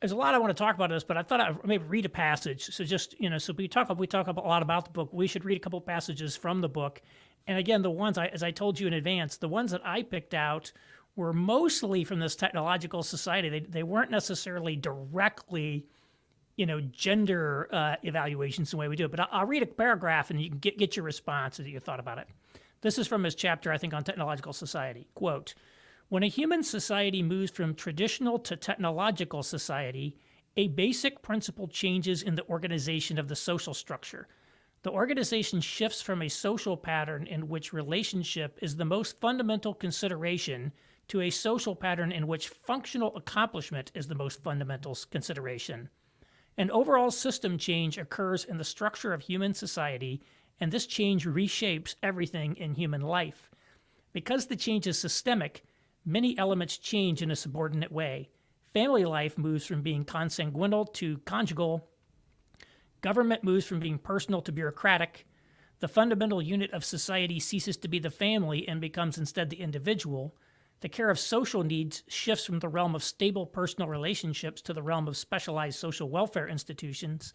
there's a lot I want to talk about this, but I thought I'd maybe read a passage. So just, so we talk a lot about the book. We should read a couple passages from the book. And again, the ones as I told you in advance, the ones that I picked out were mostly from this technological society. They weren't necessarily directly, gender evaluations the way we do it. But I'll read a paragraph and you can get your response as you thought about it. This is from his chapter, I think, on technological society. Quote, when a human society moves from traditional to technological society, a basic principle changes in the organization of the social structure. The organization shifts from a social pattern in which relationship is the most fundamental consideration to a social pattern in which functional accomplishment is the most fundamental consideration. An overall system change occurs in the structure of human society, and this change reshapes everything in human life. Because the change is systemic, many elements change in a subordinate way. Family life moves from being consanguineal to conjugal. Government moves from being personal to bureaucratic. The fundamental unit of society ceases to be the family and becomes instead the individual. The care of social needs shifts from the realm of stable personal relationships to the realm of specialized social welfare institutions.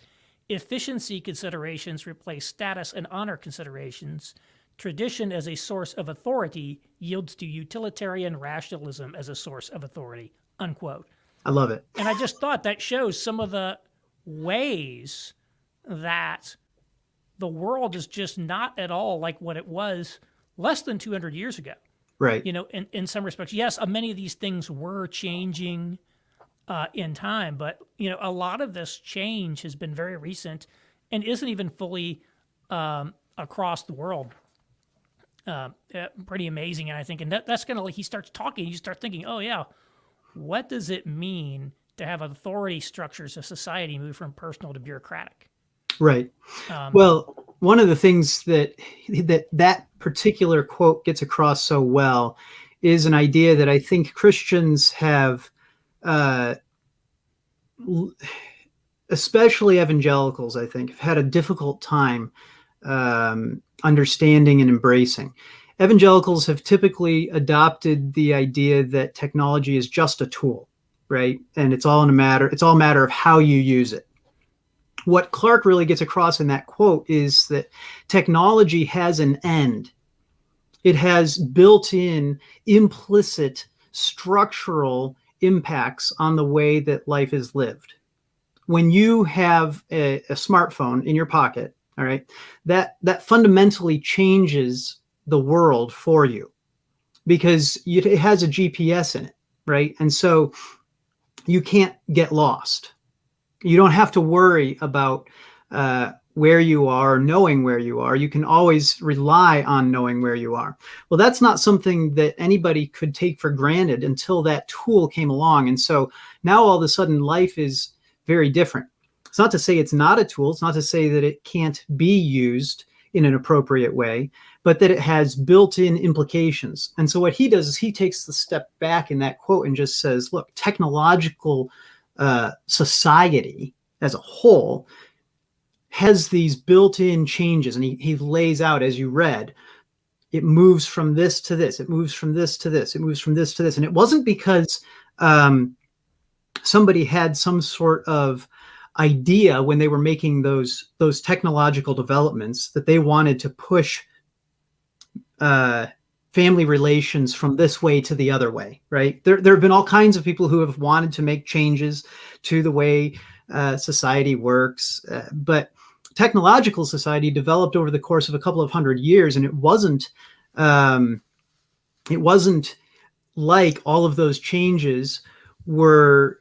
Efficiency considerations replace status and honor considerations. Tradition as a source of authority yields to utilitarian rationalism as a source of authority, unquote. I love it. And I just thought that shows some of the ways that the world is just not at all like what it was less than 200 years ago. Right. In some respects, yes, many of these things were changing in time, but, a lot of this change has been very recent and isn't even fully across the world. Pretty amazing, and I think, and that's kind of like he starts talking, you start thinking, oh yeah, what does it mean to have authority structures of society move from personal to bureaucratic? Right. Well, one of the things that particular quote gets across so well is an idea that I think Christians have, especially evangelicals, I think, have had a difficult time understanding and embracing. Evangelicals have typically adopted the idea that technology is just a tool, right? And it's all a matter of how you use it. What Clark really gets across in that quote is that technology has an end. It has built-in, implicit, structural impacts on the way that life is lived. When you have a smartphone in your pocket, all right, that fundamentally changes the world for you because it has a GPS in it, right? And so you can't get lost. You don't have to worry about where you are, knowing where you are. You can always rely on knowing where you are. Well, that's not something that anybody could take for granted until that tool came along. And so now all of a sudden life is very different. It's not to say it's not a tool. It's not to say that it can't be used in an appropriate way, but that it has built-in implications. And so what he does is he takes the step back in that quote and just says, look, technological society as a whole has these built-in changes. And he lays out, as you read, it moves from this to this, it moves from this to this, it moves from this to this. And it wasn't because somebody had some sort of idea when they were making those technological developments that they wanted to push family relations from this way to the other way, right? There have been all kinds of people who have wanted to make changes to the way society works, but technological society developed over the course of a couple of hundred years, and it wasn't like all of those changes were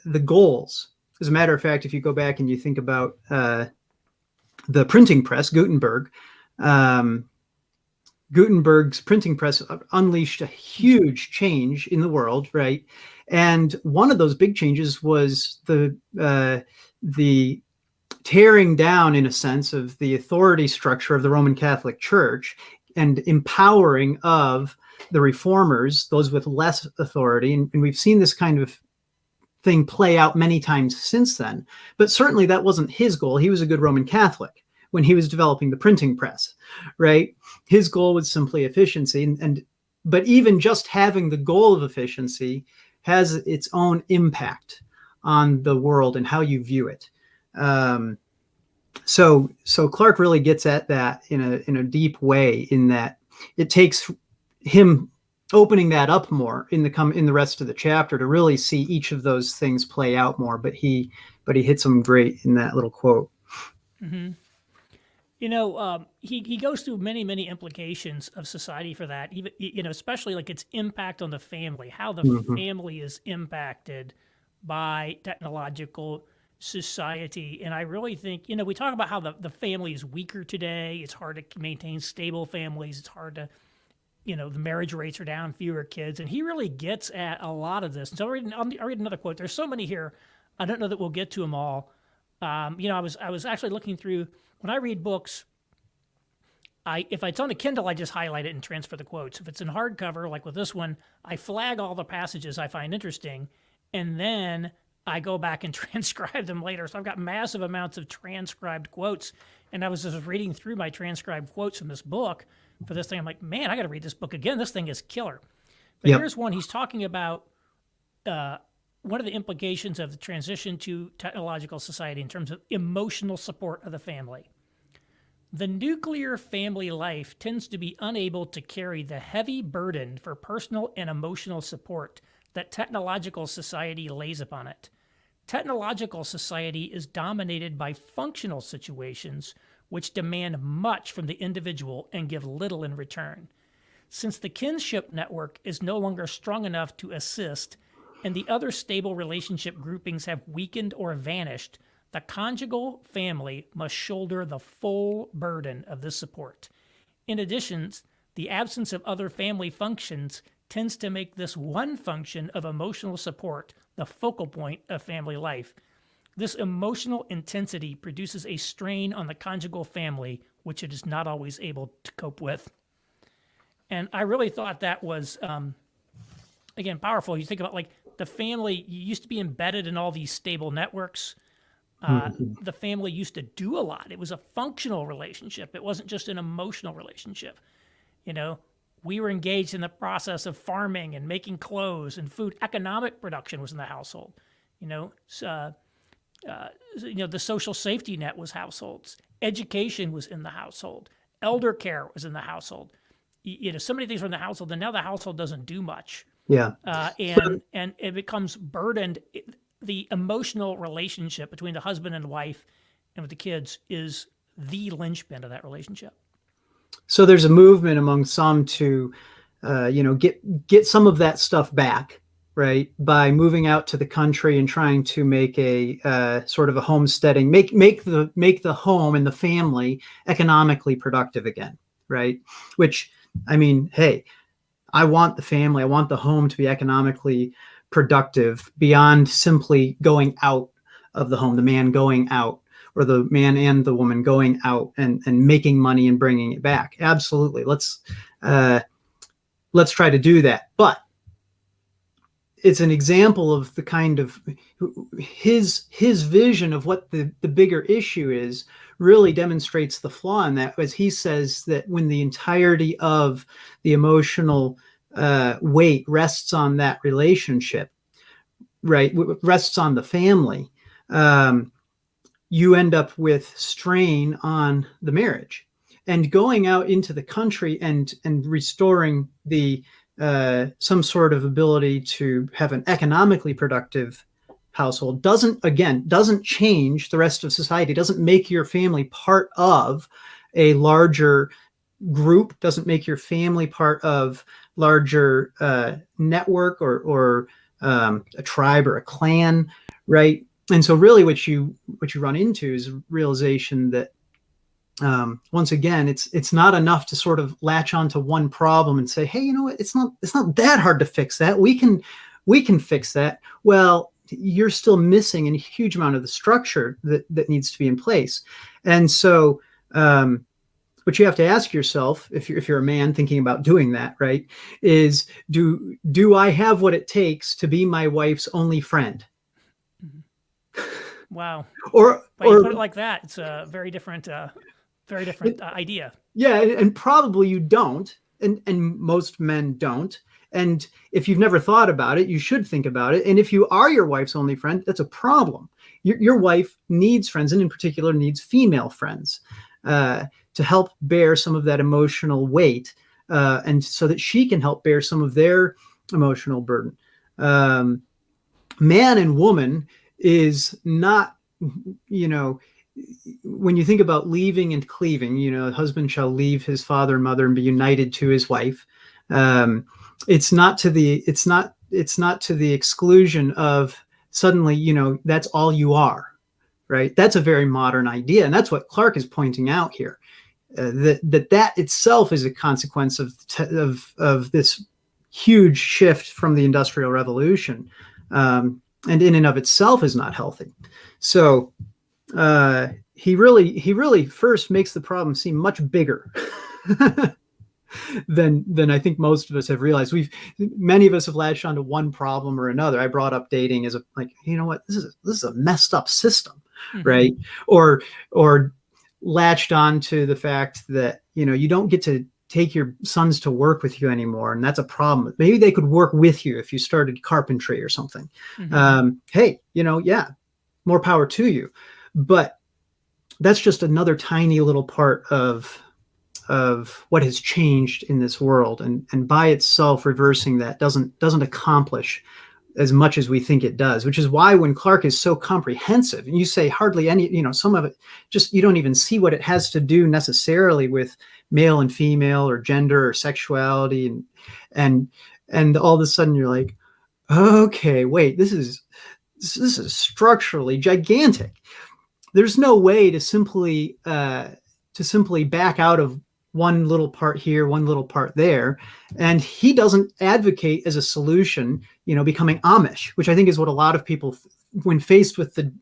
the goals. As a matter of fact, if you go back and you think about the printing press, Gutenberg's printing press unleashed a huge change in the world, right? And one of those big changes was the tearing down, in a sense, of the authority structure of the Roman Catholic Church and empowering of the reformers, those with less authority. And we've seen this kind of thing play out many times since then. But certainly that wasn't his goal. He was a good Roman Catholic when he was developing the printing press, right? His goal was simply efficiency. But even just having the goal of efficiency has its own impact on the world and how you view it. So Clark really gets at that in a deep way, in that it takes him opening that up more in the rest of the chapter to really see each of those things play out more. But he hits them great in that little quote. Mm-hmm. He goes through many implications of society for that. Even especially like its impact on the family, how the family is impacted by technological society. And I really think we talk about how the family is weaker today. It's hard to maintain stable families. It's hard to the marriage rates are down, fewer kids, and he really gets at a lot of this. And so I'll read another quote. There's so many here. I don't know that we'll get to them all. I was actually looking through. When I read books, if it's on a Kindle, I just highlight it and transfer the quotes. If it's in hardcover, like with this one, I flag all the passages I find interesting, and then I go back and transcribe them later. So I've got massive amounts of transcribed quotes, and I was just reading through my transcribed quotes from this book for this thing. I'm like, man, I got to read this book again. This thing is killer. But Here's one. He's talking about one of the implications of the transition to technological society in terms of emotional support of the family. The nuclear family life tends to be unable to carry the heavy burden for personal and emotional support that technological society lays upon it. Technological society is dominated by functional situations which demand much from the individual and give little in return. Since the kinship network is no longer strong enough to assist, and the other stable relationship groupings have weakened or vanished, the conjugal family must shoulder the full burden of this support. In addition, the absence of other family functions tends to make this one function of emotional support the focal point of family life. This emotional intensity produces a strain on the conjugal family, which it is not always able to cope with. And I really thought that was, again, powerful. You think about like the family used to be embedded in all these stable networks. The family used to do a lot. It was a functional relationship. It wasn't just an emotional relationship. We were engaged in the process of farming and making clothes and food. Economic production was in the household. The social safety net was households. Education was in the household. Elder care was in the household. So many things were in the household, and now the household doesn't do much. Yeah. And it becomes burdened. The emotional relationship between the husband and wife and with the kids is the linchpin of that relationship. So there's a movement among some to, get some of that stuff back, right? By moving out to the country and trying to make a sort of a homesteading, make the home and the family economically productive again, right? Which, I mean, hey, I want the family, I want the home to be economically productive beyond simply going out of the home, the man going out, or the man and the woman going out and making money and bringing it back. Absolutely. Let's try to do that. But it's an example of the kind of his vision of what the bigger issue is really demonstrates the flaw in that, as he says that when the entirety of the emotional weight rests on that relationship, right, rests on the family, you end up with strain on the marriage. And going out into the country and restoring the some sort of ability to have an economically productive household doesn't change the rest of society, doesn't make your family part of a larger group, doesn't make your family part of larger network or a tribe or a clan, right? And so really what you run into is a realization that once again, it's not enough to sort of latch onto one problem and say, hey, you know what, it's not that hard to fix that. We can fix that. Well, you're still missing a huge amount of the structure that needs to be in place. And so what you have to ask yourself, if you're a man thinking about doing that, right, is do I have what it takes to be my wife's only friend? Wow. Or you put it like that, it's a very different idea. Yeah, and probably you don't, and most men don't. And if you've never thought about it, you should think about it. And if you are your wife's only friend, that's a problem. Your wife needs friends, and in particular needs female friends to help bear some of that emotional weight, and so that she can help bear some of their emotional burden. Man and woman is not, when you think about leaving and cleaving, a husband shall leave his father and mother and be united to his wife. It's not to the exclusion of suddenly, that's all you are, right? That's a very modern idea. And that's what Clarke is pointing out here, that itself is a consequence of this huge shift from the Industrial Revolution. And in and of itself is not healthy. So he really first makes the problem seem much bigger than I think most of us have realized. Many of us have latched onto one problem or another. I brought up dating as this is a messed up system, right? Or latched on to the fact that you don't get to take your sons to work with you anymore, and that's a problem. Maybe they could work with you if you started carpentry or something. Hey, more power to you. But that's just another tiny little part of what has changed in this world, and by itself reversing that doesn't accomplish as much as we think it does, which is why when Clarke is so comprehensive, and you say hardly any, some of it just, you don't even see what it has to do necessarily with male and female or gender or sexuality, and all of a sudden you're like, okay, wait, this is structurally gigantic. There's no way to simply back out of one little part here, one little part there. And he doesn't advocate as a solution, becoming Amish, which I think is what a lot of people, when faced with the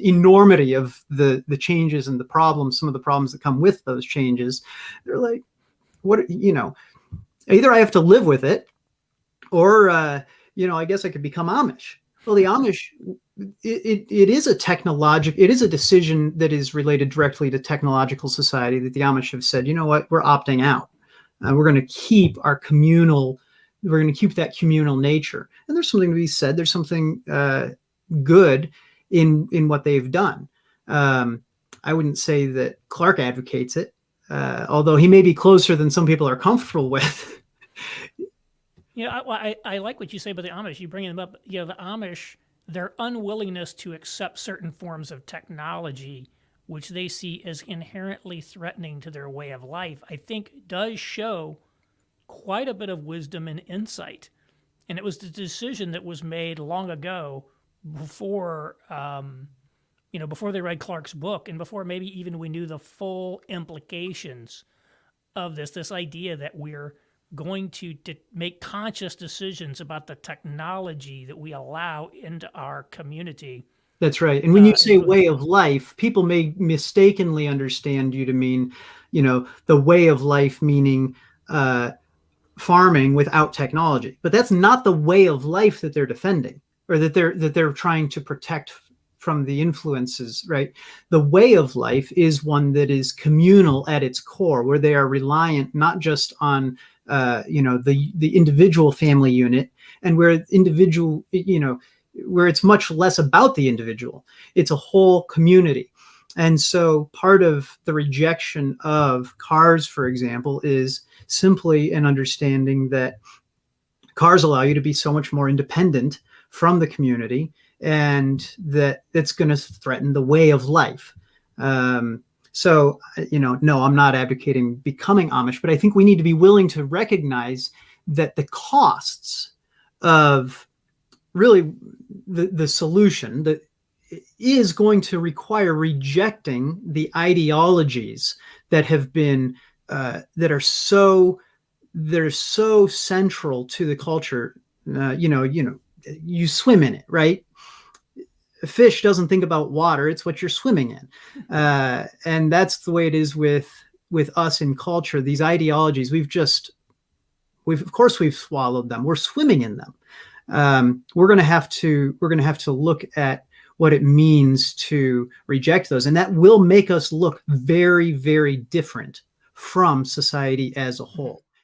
enormity of the changes and the problems, some of the problems that come with those changes, they're like, what, either I have to live with it, or, I guess I could become Amish. Well, the Amish, it is a decision that is related directly to technological society, that the Amish have said, you know what, we're opting out. We're going to keep that communal nature. And there's something to be said. There's something good in what they've done. I wouldn't say that Clarke advocates it, although he may be closer than some people are comfortable with. I like what you say about the Amish. You bring them up. The Amish, their unwillingness to accept certain forms of technology, which they see as inherently threatening to their way of life, I think does show quite a bit of wisdom and insight. And it was the decision that was made long ago, before they read Clarke's book, and before maybe even we knew the full implications of this idea that we're going to make conscious decisions about the technology that we allow into our community. That's right. And when you say way of life, people may mistakenly understand you to mean, the way of life meaning farming without technology. But that's not the way of life that they're defending, or that they're trying to protect from the influences, right? The way of life is one that is communal at its core, where they are reliant not just on the individual family unit, and where it's much less about the individual. It's a whole community. And so part of the rejection of cars, for example, is simply an understanding that cars allow you to be so much more independent from the community, and that it's going to threaten the way of life. So, no, I'm not advocating becoming Amish, but I think we need to be willing to recognize that the costs of really the solution that is going to require rejecting the ideologies that have been that are so central to the culture. You swim in it, right? A fish doesn't think about water. It's what you're swimming in. And that's the way it is with us in culture. These ideologies, we've swallowed them. We're swimming in them. We're going to have to look at what it means to reject those. And that will make us look very, very different from society as a whole.